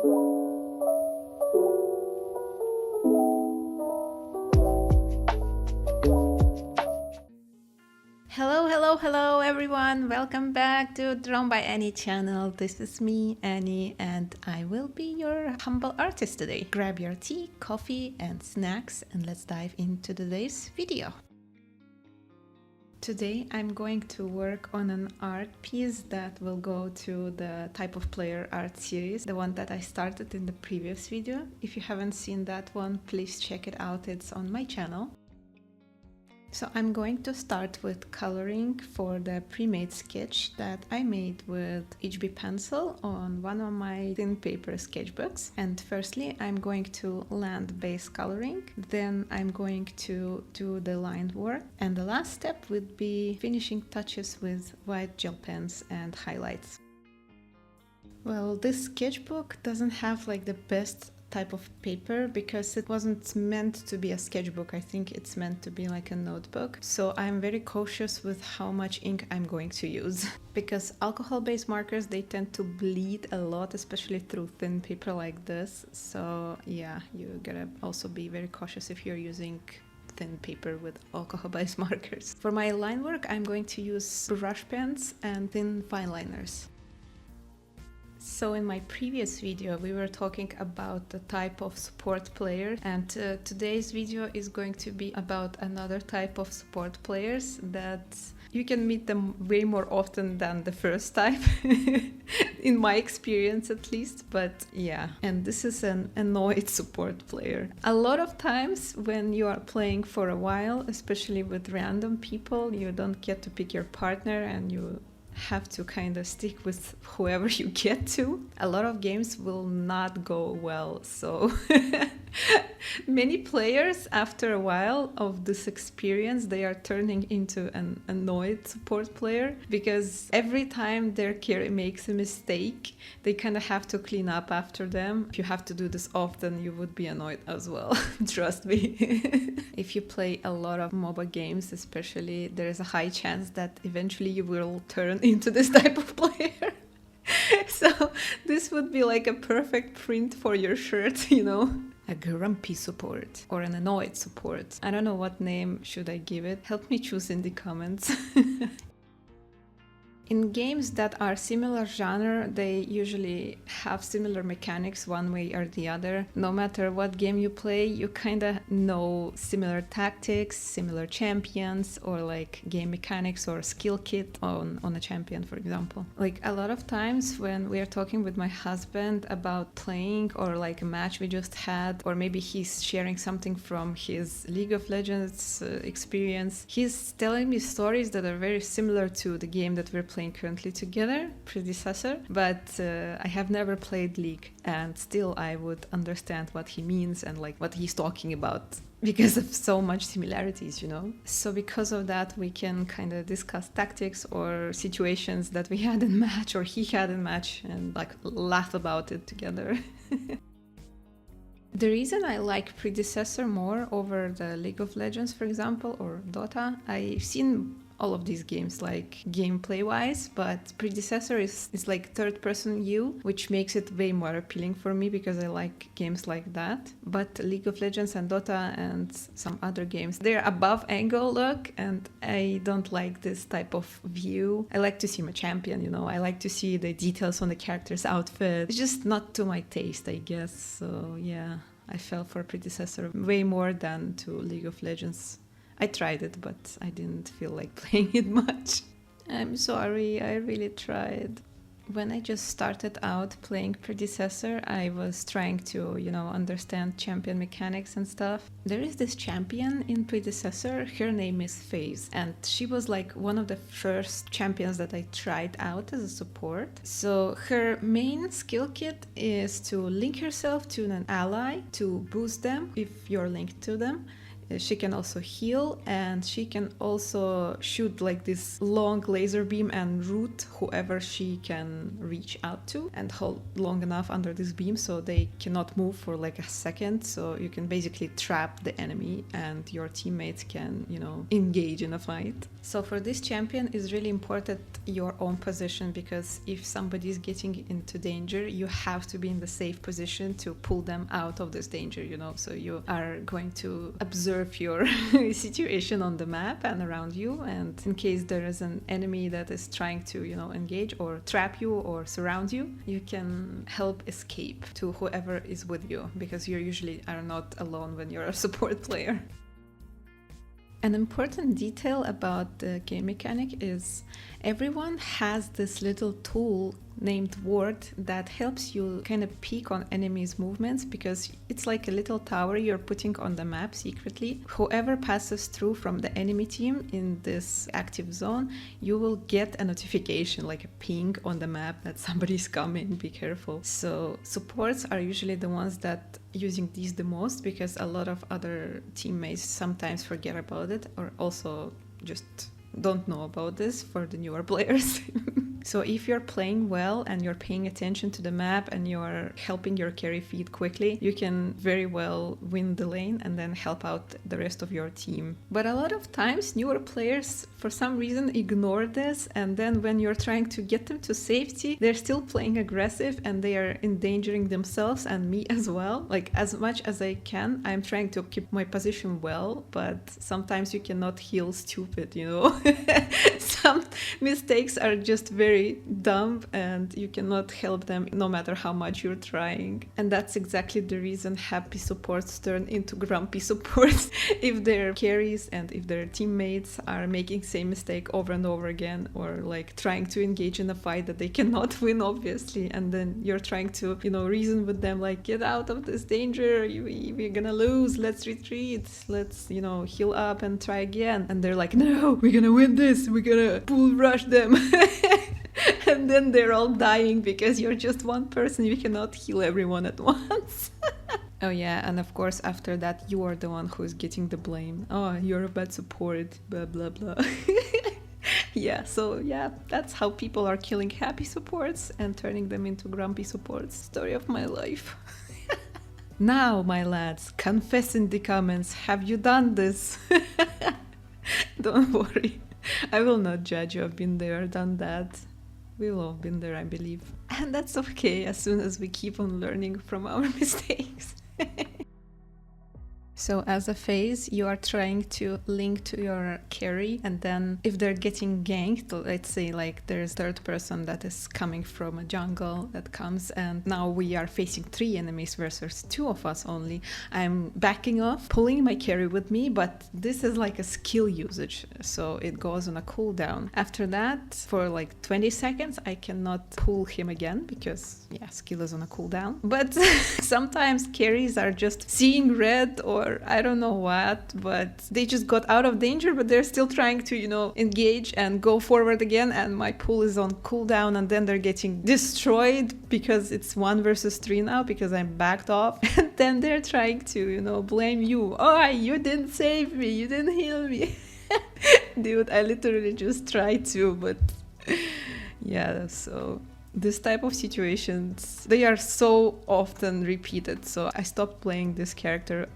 Hello everyone! Welcome back to Drawn by Annie channel. This is me, Annie, and I will be your humble artist today. Grab your tea, coffee, and snacks, and let's dive into today's video. Today I'm going to work on an art piece that will go to the Type of Player art series, the one that I started in the previous video. If you haven't seen that one, please check it out, it's on my channel. So I'm going to start with coloring for the pre-made sketch that I made with HB pencil on one of my thin paper sketchbooks. And firstly, I'm going to land base coloring, then I'm going to do the line work, and the last step would be finishing touches with white gel pens and highlights. Well, this sketchbook doesn't have like the best type of paper because it wasn't meant to be a sketchbook. I think it's meant to be like a notebook. So I'm very cautious with how much ink I'm going to use because alcohol-based markers, they tend to bleed a lot, especially through thin paper like this. So yeah, you gotta also be very cautious if you're using thin paper with alcohol-based markers. For my line work, I'm going to use brush pens and thin fine liners. So in my previous video we were talking about the type of support player, and today's video is going to be about another type of support players that you can meet them way more often than the first type, in my experience at least, but yeah. And this is an annoyed support player. A lot of times when you are playing for a while, especially with random people, you don't get to pick your partner and you have to kind of stick with whoever you get to. A lot of games will not go well, so many players after a while of this experience, they are turning into an annoyed support player because every time their carry makes a mistake, they kind of have to clean up after them. If you have to do this often, you would be annoyed as well. Trust me. If you play a lot of MOBA games especially, there is a high chance that eventually you will turn into this type of player. So this would be like a perfect print for your shirt, you know? A grumpy support or an annoyed support. I don't know what name should I give it. Help me choose in the comments. In games that are similar genre, they usually have similar mechanics one way or the other. No matter what game you play, you kind of know similar tactics, similar champions, or like game mechanics or skill kit on a champion, for example. Like a lot of times when we are talking with my husband about playing or like a match we just had, or maybe he's sharing something from his League of Legends experience, he's telling me stories that are very similar to the game that we're playing currently together, predecessor, but I have never played League, and still I would understand what he means and like what he's talking about because of so much similarities, you know. So because of that, we can kind of discuss tactics or situations that we had in match or he had in match and like laugh about it together. The reason I like predecessor more over the League of Legends, for example, or Dota, I've seen all of these games like gameplay wise, but predecessor is like third person view, which makes it way more appealing for me because I like games like that. But League of Legends and Dota and some other games, they're above angle look, and I don't like this type of view. I like to see my champion, you know, I like to see the details on the character's outfit. It's just not to my taste, I guess. So yeah, I fell for predecessor way more than to League of Legends. I tried it, but I didn't feel like playing it much. I'm sorry, I really tried. When I just started out playing predecessor, I was trying to, you know, understand champion mechanics and stuff. There is this champion in predecessor, her name is FaZe, and she was like one of the first champions that I tried out as a support. So her main skill kit is to link yourself to an ally to boost them if you're linked to them. She can also heal, and she can also shoot like this long laser beam and root whoever she can reach out to and hold long enough under this beam so they cannot move for like a second. So you can basically trap the enemy and your teammates can, engage in a fight. So for this champion, it's really important your own position, because if somebody is getting into danger, you have to be in the safe position to pull them out of this danger, So you are going to observe your situation on the map and around you, and in case there is an enemy that is trying to, engage or trap you or surround you, you can help escape to whoever is with you, because you usually are not alone when you're a support player. An important detail about the game mechanic is everyone has this little tool named ward that helps you kind of peek on enemies' movements, because it's like a little tower you're putting on the map secretly. Whoever passes through from the enemy team in this active zone, you will get a notification, like a ping on the map that somebody's coming, be careful. So supports are usually the ones that using these the most, because a lot of other teammates sometimes forget about it or also just don't know about this for the newer players. So if you're playing well and you're paying attention to the map and you're helping your carry feed quickly, you can very well win the lane and then help out the rest of your team. But a lot of times newer players for some reason ignore this, and then when you're trying to get them to safety, they're still playing aggressive and they are endangering themselves and me as well. Like, as much as I can, I'm trying to keep my position well, but sometimes you cannot heal stupid, Some mistakes are just very dumb and you cannot help them no matter how much you're trying. And that's exactly the reason happy supports turn into grumpy supports if their carries and if their teammates are making same mistake over and over again, or like trying to engage in a fight that they cannot win, obviously, and then you're trying to, reason with them like, get out of this danger, we're gonna lose, let's retreat, let's, heal up and try again. And they're like, no, we're gonna win this, we're gonna bull rush them. And then they're all dying because you're just one person, you cannot heal everyone at once. Oh yeah, and of course after that you are the one who's getting the blame. Oh, you're a bad support, blah blah blah. Yeah, so yeah, that's how people are killing happy supports and turning them into grumpy supports. Story of my life. Now, my lads, confess in the comments, have you done this? Don't worry, I will not judge you. I've been there, done that. We've all been there, I believe. And that's okay, as soon as we keep on learning from our mistakes. So as a phase, you are trying to link to your carry, and then if they're getting ganked, let's say like there's third person that is coming from a jungle that comes, and now we are facing 3 enemies versus 2 of us only. I'm backing off, pulling my carry with me, but this is like a skill usage, so it goes on a cooldown. After that, for like 20 seconds, I cannot pull him again because, yeah, skill is on a cooldown. But sometimes carries are just seeing red or I don't know what, but they just got out of danger, but they're still trying to, engage and go forward again, and my pull is on cooldown, and then they're getting destroyed because it's 1 versus 3 now because I'm backed off, and then they're trying to, blame you. Oh, you didn't save me, you didn't heal me. Dude, I literally just tried to, but yeah, so this type of situations, they are so often repeated, so I stopped playing this character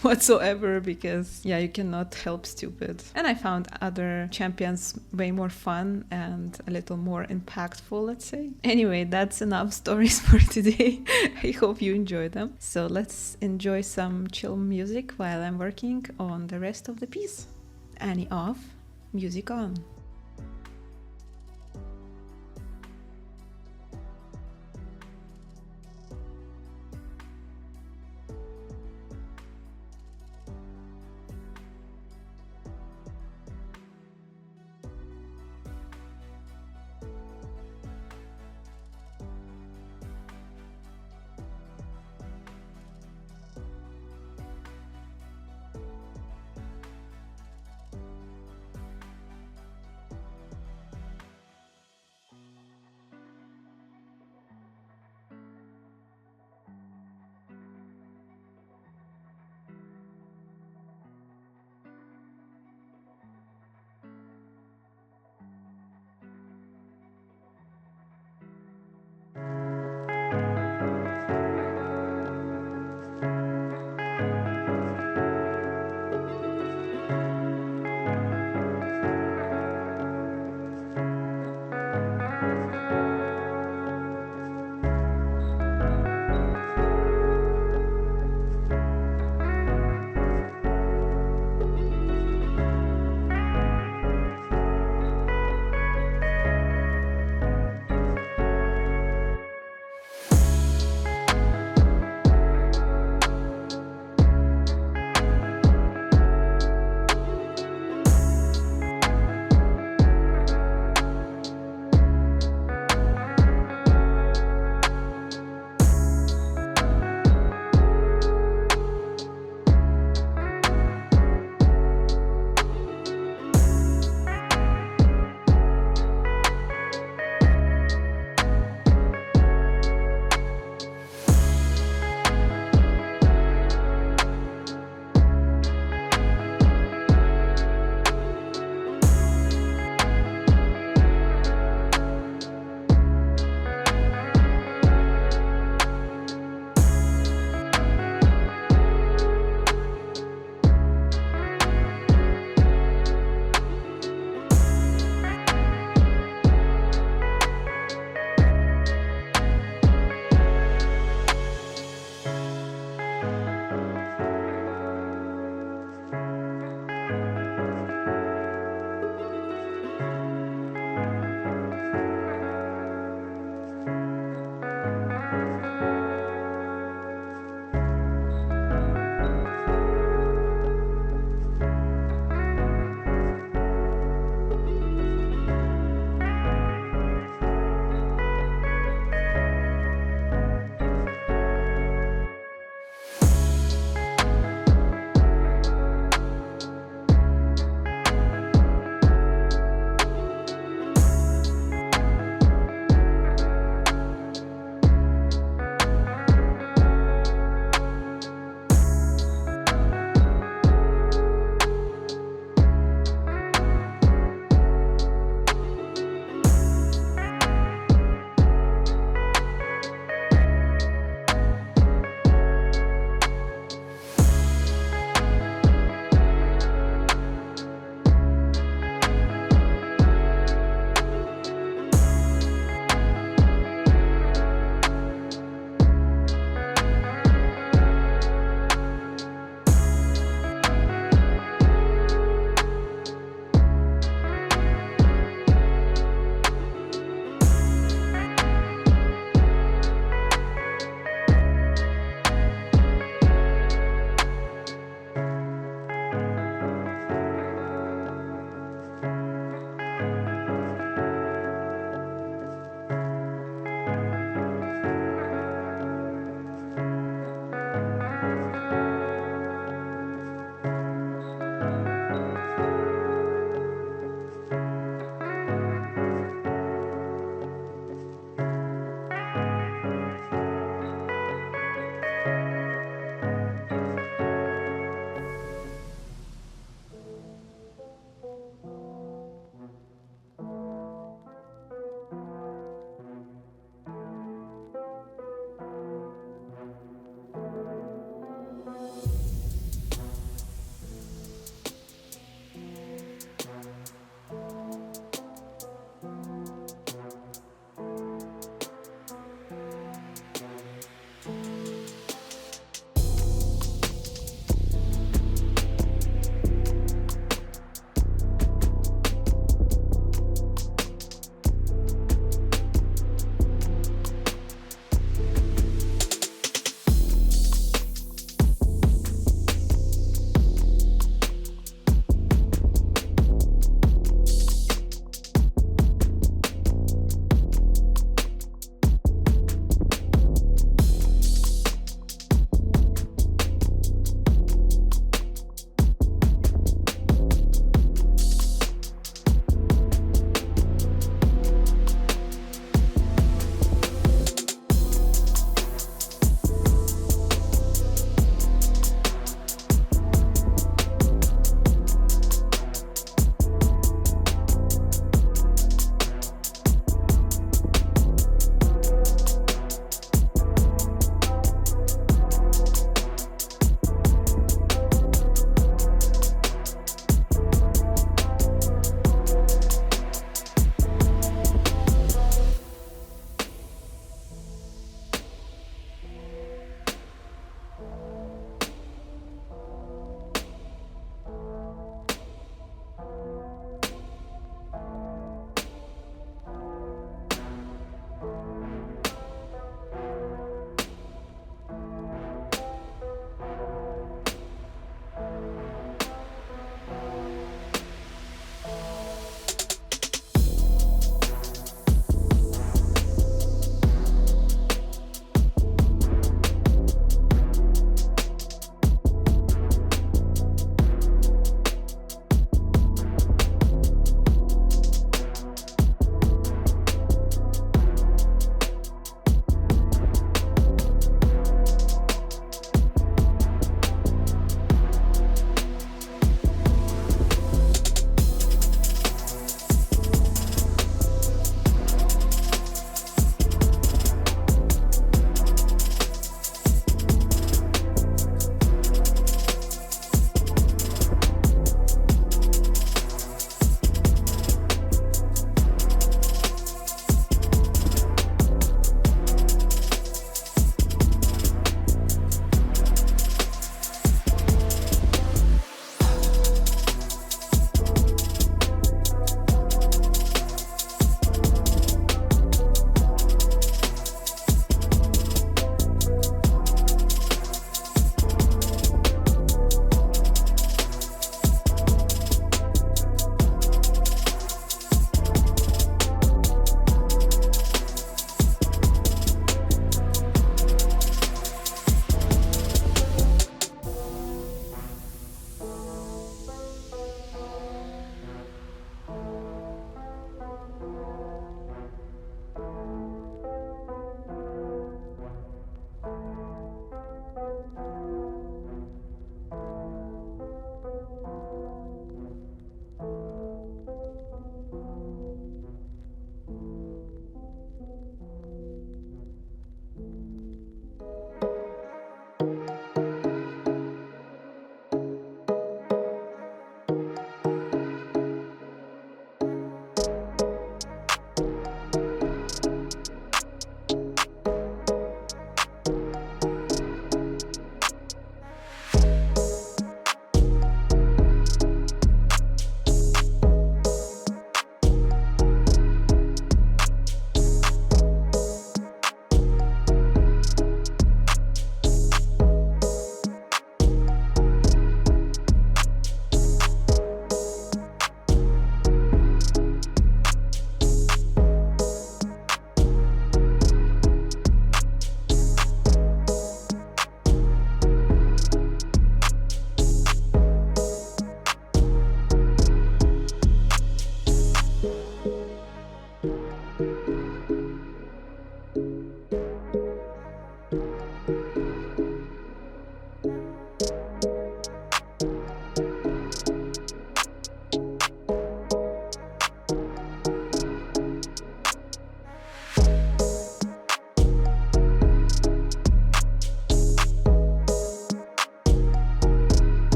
whatsoever because, yeah, you cannot help stupid. And I found other champions way more fun and a little more impactful, let's say. Anyway, that's enough stories for today. I hope you enjoyed them. So let's enjoy some chill music while I'm working on the rest of the piece. Annie off, music on.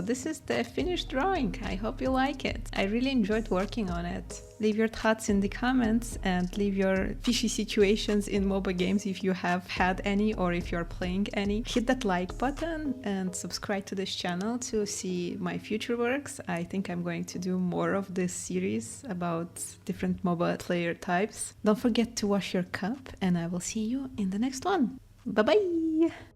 this is the finished drawing. I hope you like it. I really enjoyed working on it. Leave your thoughts in the comments and leave your fishy situations in MOBA games if you have had any or if you're playing any. Hit that like button and subscribe to this channel to see my future works. I think I'm going to do more of this series about different MOBA player types. Don't forget to wash your cup and I will see you in the next one. Bye bye!